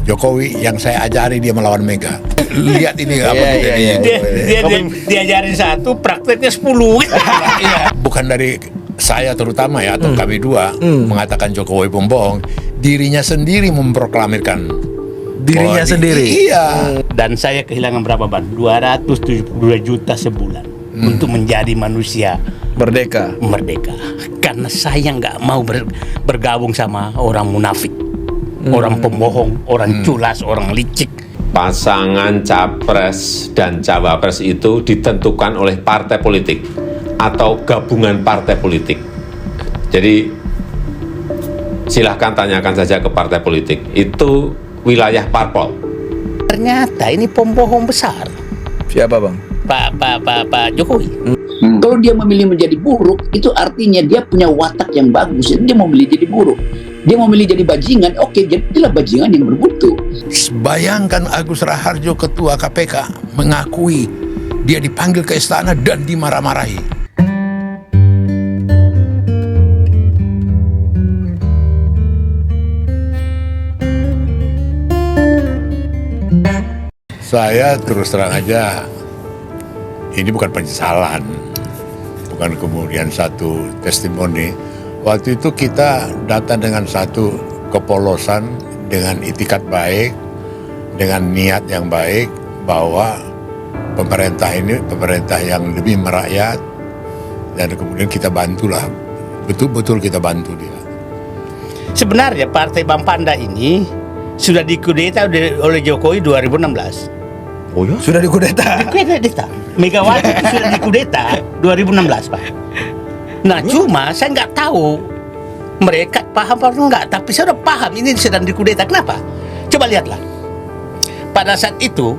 Jokowi yang saya ajari dia melawan Mega. Lihat ini apa diajarin satu, prakteknya 10. Bukan dari saya terutama ya atau kami dua mengatakan Jokowi pembohong, dirinya sendiri memproklamirkan dirinya sendiri. Iya. Dan saya kehilangan berapa, Ban? 272 juta sebulan untuk menjadi manusia Merdeka. Karena saya nggak mau bergabung sama orang munafik, orang pembohong, orang culas, orang licik. Pasangan capres dan cawapres itu ditentukan oleh partai politik atau gabungan partai politik. Jadi silahkan tanyakan saja ke partai politik. Itu wilayah parpol. Ternyata ini pembohong besar, Siapa, Bang? Pak Jokowi. Kalau dia memilih menjadi buruk, itu artinya dia punya watak yang bagus. Dia memilih jadi buruk. Dia memilih jadi bajingan. Oke, jadilah bajingan yang bermutu. Bayangkan Agus Raharjo ketua KPK mengakui dia dipanggil ke istana dan dimarah-marahi. Saya terus terang aja, ini bukan penyesalan, bukan kemudian satu testimoni. Waktu itu kita datang dengan satu kepolosan, dengan itikat baik, dengan niat yang baik, bahwa pemerintah ini pemerintah yang lebih merakyat, dan kemudian kita bantulah, betul-betul kita bantu dia. Sebenarnya Partai Bang Panda ini sudah dikudeta oleh Jokowi 2016. Oh ya? Sudah dikudeta. Megawati itu sudah dikudeta 2016, Pak. Nah, cuma saya nggak tahu mereka paham apa enggak, tapi saya udah paham ini sedang dikudeta. Kenapa? Coba lihatlah. Pada saat itu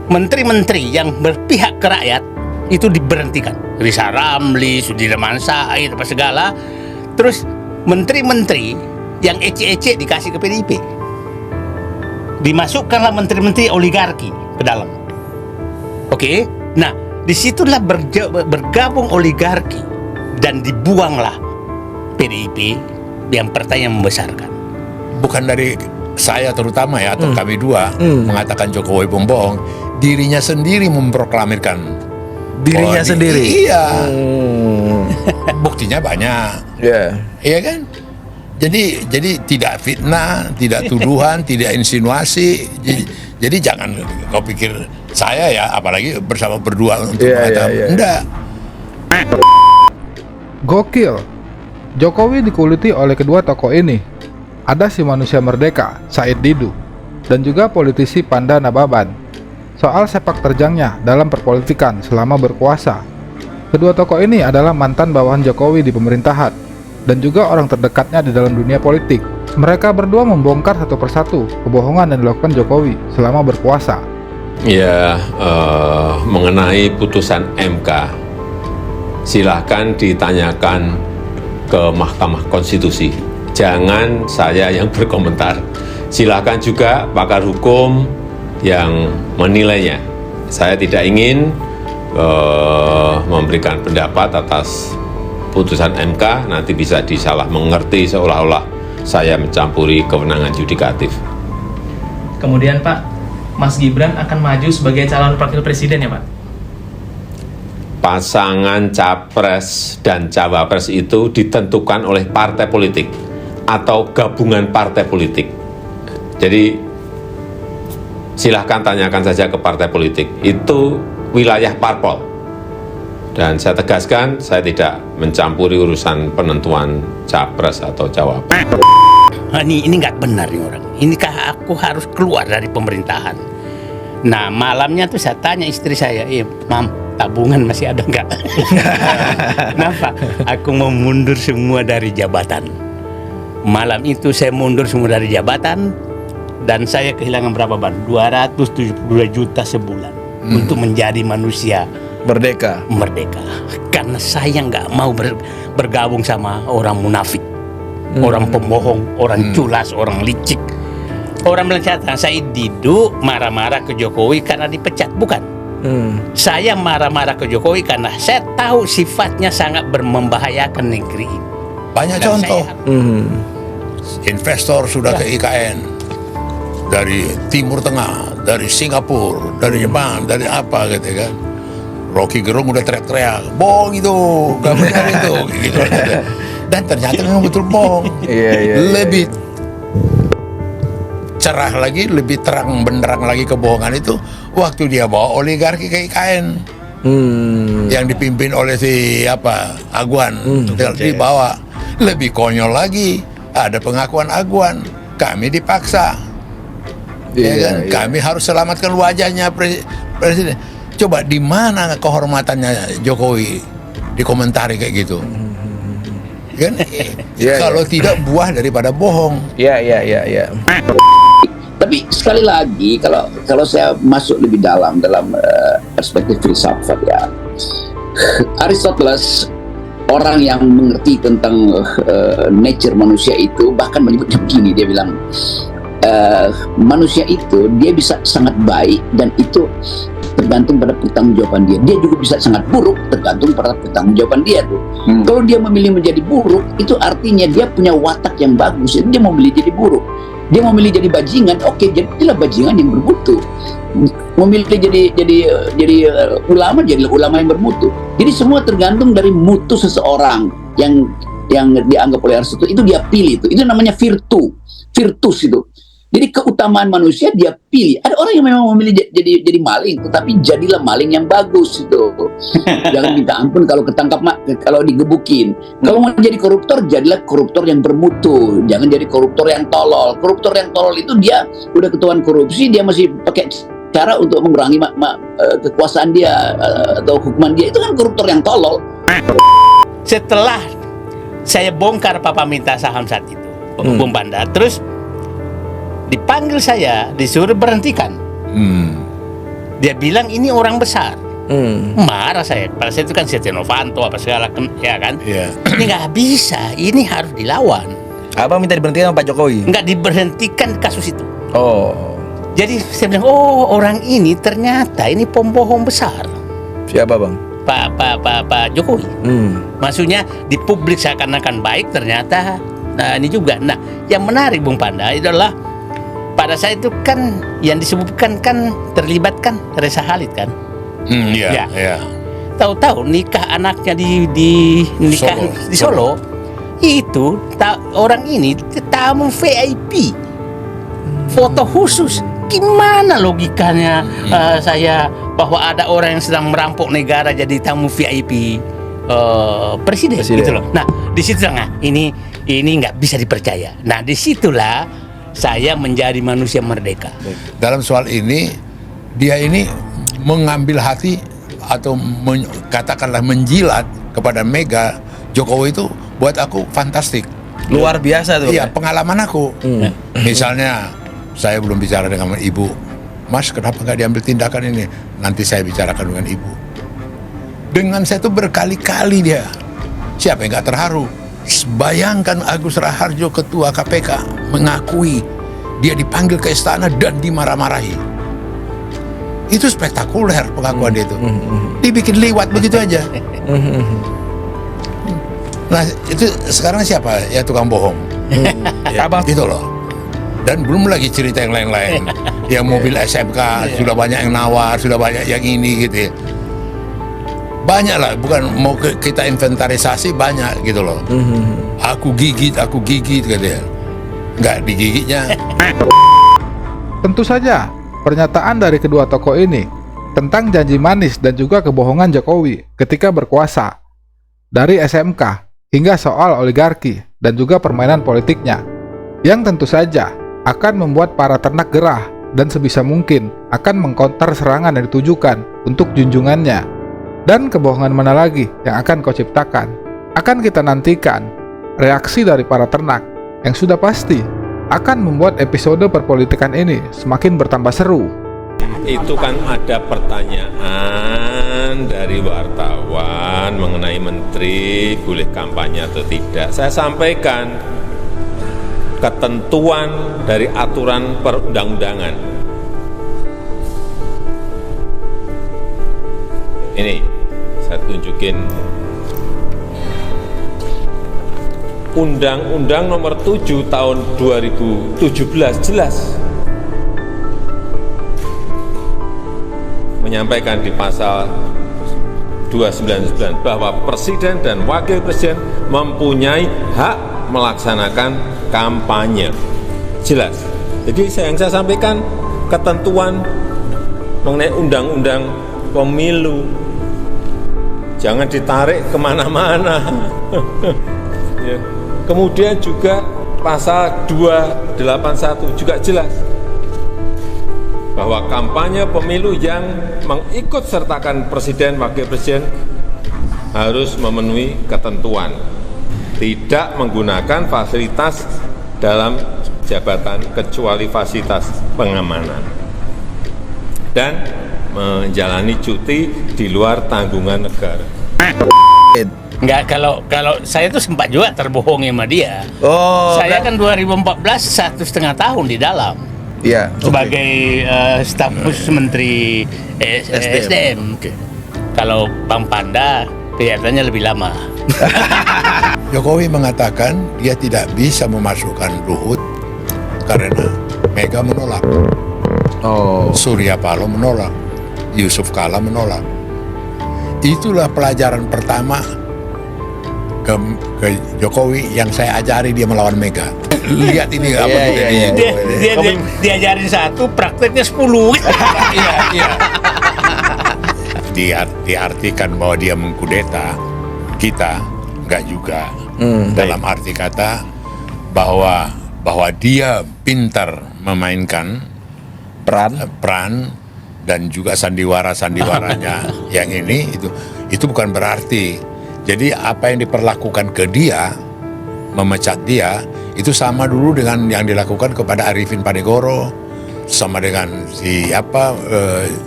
menteri-menteri yang berpihak ke rakyat itu diberhentikan. Rizal Ramli, Sudirman Said, apa segala. Terus menteri-menteri yang ece-ece dikasih ke PDIP. Dimasukkanlah menteri-menteri oligarki ke dalam. Oke? Nah, disitulah bergabung oligarki dan dibuanglah PDIP yang partai yang membesarkan. Bukan dari saya terutama ya atau kami dua mengatakan Jokowi pembohong, dirinya sendiri memproklamirkan Dirinya sendiri. Iya. Buktinya banyak. Iya kan? Jadi tidak fitnah, tidak tuduhan, tidak insinuasi. Jadi jangan kau pikir saya ya, apalagi bersama berdua untuk mengatakan enggak. Gokil. Jokowi dikuliti oleh kedua tokoh ini. Ada si manusia merdeka, Said Didu, dan juga politisi Panda Nababan. Soal sepak terjangnya dalam perpolitikan selama berkuasa. Kedua tokoh ini adalah mantan bawahan Jokowi di pemerintahan dan juga orang terdekatnya di dalam dunia politik. Mereka berdua membongkar satu persatu kebohongan yang dilakukan Jokowi selama berkuasa. Ya, mengenai putusan MK, silahkan ditanyakan ke Mahkamah Konstitusi. Jangan saya yang berkomentar. Silahkan juga pakar hukum yang menilainya. Saya tidak ingin memberikan pendapat atas putusan MK, nanti bisa disalah mengerti seolah-olah saya mencampuri kewenangan yudikatif. Kemudian Pak, Mas Gibran akan maju sebagai calon wakil presiden ya Pak? Pasangan capres dan cawapres itu ditentukan oleh partai politik atau gabungan partai politik. Jadi silahkan tanyakan saja ke partai politik. Itu wilayah parpol. Dan saya tegaskan, saya tidak mencampuri urusan penentuan capres atau cawapres. Ini nggak benar nih orang. Ini aku harus keluar dari pemerintahan. Nah, malamnya tuh saya tanya istri saya, Mam, tabungan masih ada nggak? Kenapa? Aku mau mundur semua dari jabatan. Malam itu saya mundur semua dari jabatan dan saya kehilangan berapa, Ban? 272 juta sebulan untuk menjadi manusia Merdeka. Karena saya nggak mau bergabung sama orang munafik, orang pembohong, orang culas, orang licik. Orang bilang Said Didu marah-marah ke Jokowi karena dipecat, bukan? Saya marah-marah ke Jokowi karena saya tahu sifatnya sangat membahayakan negeri ini. Banyak Dan contoh. Investor sudah ke IKN. dari Timur Tengah, dari Singapura, dari Jepang, dari apa gitu kan. Rocky Gerung udah teriak-teriak, bohong itu, gak benar itu, gitu. Dan ternyata memang betul bohong. Lebih cerah lagi, lebih terang benderang lagi kebohongan itu waktu dia bawa oligarki ke IKN. Yang dipimpin oleh si Aguan, dibawa. Lebih konyol lagi, ada pengakuan Aguan, kami dipaksa, ya kan? Kami harus selamatkan wajahnya presiden. Coba di mana kehormatannya Jokowi dikomentari kayak gitu, kan? Kalau tidak buah daripada bohong. Iya. Tapi sekali lagi kalau saya masuk lebih dalam perspektif filsafat ya, Aristoteles, orang yang mengerti tentang nature manusia itu, bahkan menyebutnya begini, dia bilang manusia itu dia bisa sangat baik dan itu tergantung pada pertanggungjawaban dia. Dia juga bisa sangat buruk tergantung pada pertanggungjawaban dia tuh. Kalau dia memilih menjadi buruk, itu artinya dia punya watak yang bagus. Jadi dia memilih jadi buruk. Dia memilih jadi bajingan, oke, jadilah bajingan yang bermutu. Memilih jadi ulama, jadilah ulama yang bermutu. Jadi semua tergantung dari mutu seseorang yang dianggap oleh Aristoteles itu dia pilih itu namanya virtus itu. Jadi keutamaan manusia dia pilih. Ada orang yang memang memilih jadi maling, tetapi jadilah maling yang bagus itu. Jangan minta ampun kalau ketangkap, kalau digebukin. Kalau mau jadi koruptor, jadilah koruptor yang bermutu. Jangan jadi koruptor yang tolol. Koruptor yang tolol itu dia udah ketahuan korupsi, dia masih pakai cara untuk mengurangi kekuasaan dia atau hukuman dia. Itu kan koruptor yang tolol. Setelah saya bongkar Papa minta saham saat itu, Bung Panda, terus dipanggil saya, disuruh berhentikan. Dia bilang ini orang besar. Marah saya. Pada saat itu kan Setia Novanto apa segala, ya kan? Ini nggak bisa, ini harus dilawan. Abang minta diberhentikan sama Pak Jokowi? Nggak diberhentikan kasus itu. Oh. Jadi saya bilang, oh orang ini ternyata ini pembohong besar. Siapa bang? Pak Jokowi. Maksudnya di publik seakan-akan baik, ternyata nah ini juga. Nah yang menarik Bung Panda adalah pada saat itu kan yang disebutkan kan terlibatkan Reza Khalid kan. Tahu-tahu nikah anaknya di Solo. Itu orang ini tamu VIP, foto khusus. Gimana logikanya saya bahwa ada orang yang sedang merampok negara jadi tamu VIP presiden gitu loh. Nah di situ ini nggak bisa dipercaya. Nah disitulah saya menjadi manusia merdeka. Dalam soal ini, dia ini mengambil hati atau katakanlah menjilat kepada Mega Jokowi itu buat aku fantastik. Luar biasa tuh. Iya, pengalaman aku. Misalnya, saya belum bicara dengan ibu. Mas, kenapa nggak diambil tindakan ini? Nanti saya bicarakan dengan ibu. Dengan saya itu berkali-kali dia. Siapa yang nggak terharu? Bayangkan Agus Raharjo, ketua KPK, mengakui dia dipanggil ke istana dan dimarah-marahi. Itu spektakuler pengakuan dia itu. Dibikin liwat begitu aja. Nah itu sekarang siapa? Ya tukang bohong. Itu loh. Dan belum lagi cerita yang lain-lain. Yang mobil SMK sudah banyak yang nawar, sudah banyak yang ini gitu ya. Banyak lah, bukan mau kita inventarisasi, banyak gitu loh. Aku gigit gitu ya. Nggak digigitnya. Tentu saja, pernyataan dari kedua tokoh ini tentang janji manis dan juga kebohongan Jokowi ketika berkuasa, dari SMK hingga soal oligarki dan juga permainan politiknya, yang tentu saja akan membuat para ternak gerah dan sebisa mungkin akan mengkonter serangan yang ditujukan untuk junjungannya. Dan kebohongan mana lagi yang akan kau ciptakan? Akan kita nantikan reaksi dari para ternak yang sudah pasti akan membuat episode perpolitikan ini semakin bertambah seru. Itu kan ada pertanyaan dari wartawan mengenai menteri boleh kampanye atau tidak. Saya sampaikan ketentuan dari aturan perundang-undangan. Ini saya tunjukin Undang-Undang nomor 7 tahun 2017 jelas menyampaikan di pasal 299 bahwa presiden dan wakil presiden mempunyai hak melaksanakan kampanye. Jelas. Jadi yang saya sampaikan ketentuan mengenai undang-undang pemilu. Jangan ditarik kemana-mana. Ya. Kemudian juga pasal 281 juga jelas bahwa kampanye pemilu yang mengikut sertakan presiden, wakil presiden harus memenuhi ketentuan, tidak menggunakan fasilitas dalam jabatan kecuali fasilitas pengamanan, dan menjalani cuti di luar tanggungan negara. Enggak, kalau saya tuh sempat juga terbohongi sama dia. Oh, Saya kan 2014 1,5 tahun di dalam Iya. sebagai staf khusus Menteri SDM. Kalau Bang Panda kelihatannya lebih lama. Jokowi mengatakan dia tidak bisa memasukkan Luhut karena Mega menolak, Oh. Surya Paloh menolak, Yusuf Kala menolak. Itulah pelajaran pertama ke Jokowi yang saya ajari dia melawan Mega. Lihat ini apa Iya, kita iya, ini. Diajarin 1, prakteknya 10. Iya. Diartikan bahwa dia mengkudeta kita, enggak juga. Dalam arti kata bahwa dia pintar memainkan peran dan juga sandiwaranya yang ini itu bukan berarti. Jadi apa yang diperlakukan ke dia, memecat dia, itu sama dulu dengan yang dilakukan kepada Arifin Panegoro, sama dengan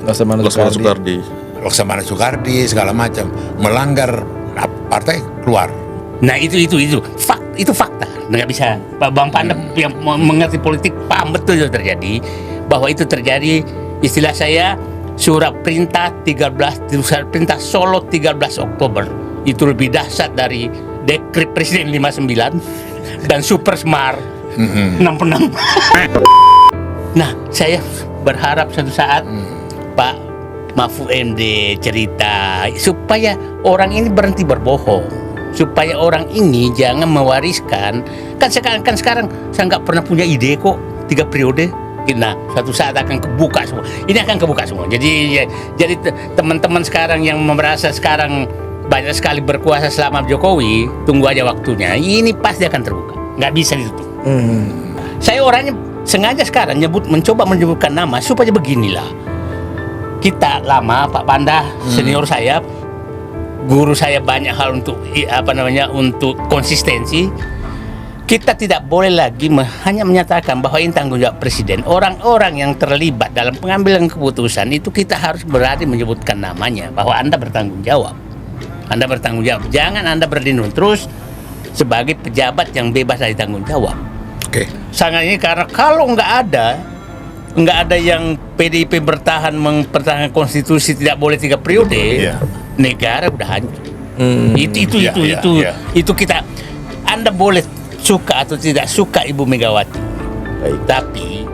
Laksamana Soekardi, segala macam, melanggar partai keluar. Nah itu fakta. Nggak bisa Bang Panda yang mengerti politik paham betul itu terjadi, bahwa itu terjadi. Istilah saya surat perintah Solo 13 Oktober itu lebih dahsyat dari dekret Presiden 59 dan Super Smart 66. Nah, saya berharap suatu saat Pak Mahfud MD cerita supaya orang ini berhenti berbohong, supaya orang ini jangan mewariskan. Kan sekarang saya nggak pernah punya ide kok 3 periode. Nah, suatu saat akan kebuka semua. Ini akan kebuka semua. Jadi teman-teman sekarang yang merasa sekarang banyak sekali berkuasa selama Jokowi, tunggu aja waktunya. Ini pasti akan terbuka. Nggak bisa ditutup. Saya orangnya sengaja sekarang mencoba menyebutkan nama supaya beginilah. Kita lama, Pak Panda senior saya, guru saya banyak hal untuk untuk konsistensi. Kita tidak boleh lagi hanya menyatakan bahwa ini tanggung jawab presiden. Orang-orang yang terlibat dalam pengambilan keputusan itu kita harus berani menyebutkan namanya, bahwa Anda bertanggung jawab. Anda bertanggung jawab. Jangan Anda berlindung terus sebagai pejabat yang bebas dari tanggung jawab. Oke. Sangat ini karena kalau nggak ada yang PDIP mempertahankan konstitusi tidak boleh 3 periode, negara udah hancur. Itu kita. Anda boleh suka atau tidak suka Ibu Megawati, tapi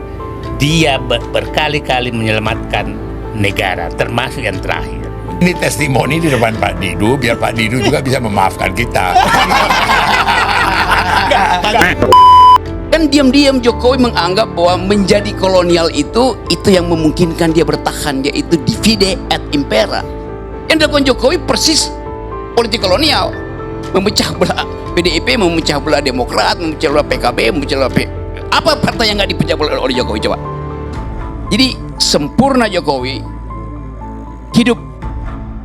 dia berkali-kali menyelamatkan negara, termasuk yang terakhir. Ini testimoni di depan Pak Didu, biar Pak Didu juga bisa memaafkan kita. Kan diam-diam Jokowi menganggap bahwa menjadi kolonial itu yang memungkinkan dia bertahan, yaitu divide et impera. Yang dilakukan Jokowi persis politik kolonial, memecah belah PDIP, memecah belah Demokrat, memecah belah PKB, memecah belah apa partai yang nggak dipecah belah oleh Jokowi coba. Jadi sempurna Jokowi hidup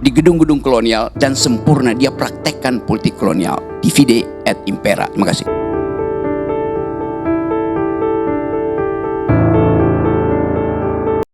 di gedung-gedung kolonial dan sempurna dia praktekkan politik kolonial, divide et impera. Terima kasih.